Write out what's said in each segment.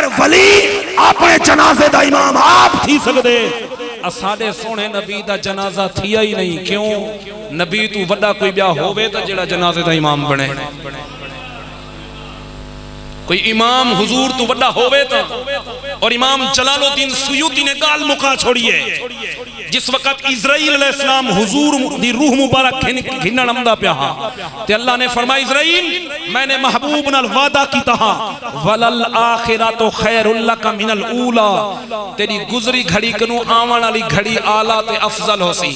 اگر ولی اپنے جنازے دا امام آپ تھی سکدے اساڈے سونے نبی دا جنازہ تھیا ہی نہیں. کیوں؟ نبی تو وڈا کوئی بیا ہووے تا جڑا جنازے دا امام بنے. کوئی امام حضور تو وڈا ہووے تا. اور امام جلال الدین سیوطی نے گال مکا چھوڑی ہے جس وقت اسرائیل علیہ السلام حضور دی روح مبارک گھنن امدہ پیا ہاں تے اللہ نے فرمایا اسرائیل میں نے محبوب نال وعدہ کی تہا وَلَلْآخِرَةُ خَيْرٌ لَكَ مِنَ الْأُولَى تیری گزری گھڑی کنو آوان علی گھڑی آلہ تے افضل ہو سی.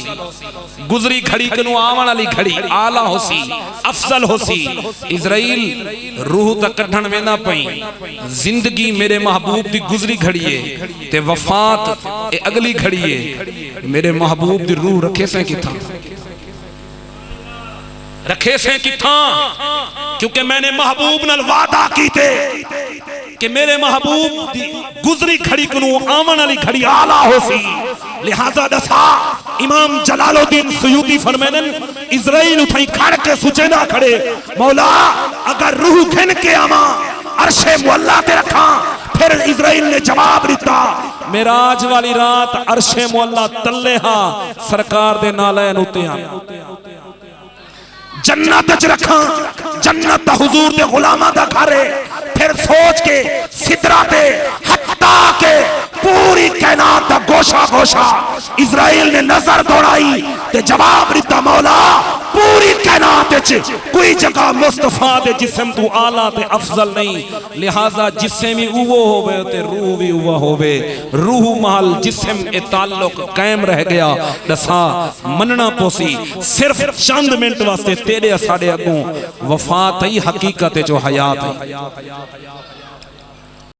گزری گھڑی کنو آوان علی گھڑی آلہ ہو سی افضل ہو سی. اسرائیل روح تا کٹھن میں نہ پئیں. زندگی میرے محبوب دی گزری گھڑی ہے تے وفات اگلی گھڑی ہے. میرے محبوب دی روح رکھے سے کی تھا رکھے سے کی تھا کیونکہ میں نے محبوب نال وعدہ کی تے کہ میرے محبوب دی گزری کھڑی کنو آمن علی کھڑی آلہ ہو سی. لہذا دسا امام جلال الدین سیوطی فرمیدن اسرائیل اتھائی کھڑ کے سچے نہ کھڑے مولا اگر روح کھن کے آما عرش مولا تے رکھاں. پھر اسرائیل نے جواب دیتا معراج والی رات عرش مولا تلے ہاں سرکار دے نالین ہوتے ہیں. جنت اچ رکھاں جنت دا حضور دے غلامہ دا گھرے. پھر سوچ کے سدرہ تے حتیٰ کے پوری کائنات دا گوشہ گوشہ اسرائیل نے نظر دوڑائی تے جواب دیتا مولا پوری کائنات اچ کوئی جگہ مصطفیٰ دے جسم تو آلہ تے افضل نہیں. لہذا جسم ہی اوہ ہوئے تے روح بھی اوہ ہوئے. روح محل جسم اے تعلق قائم رہ گیا. دسا مننا پوسی صرف چند منٹ واسطے تیرے ساڑے اگوں وفات ہی حقیقت جو حیات ہے.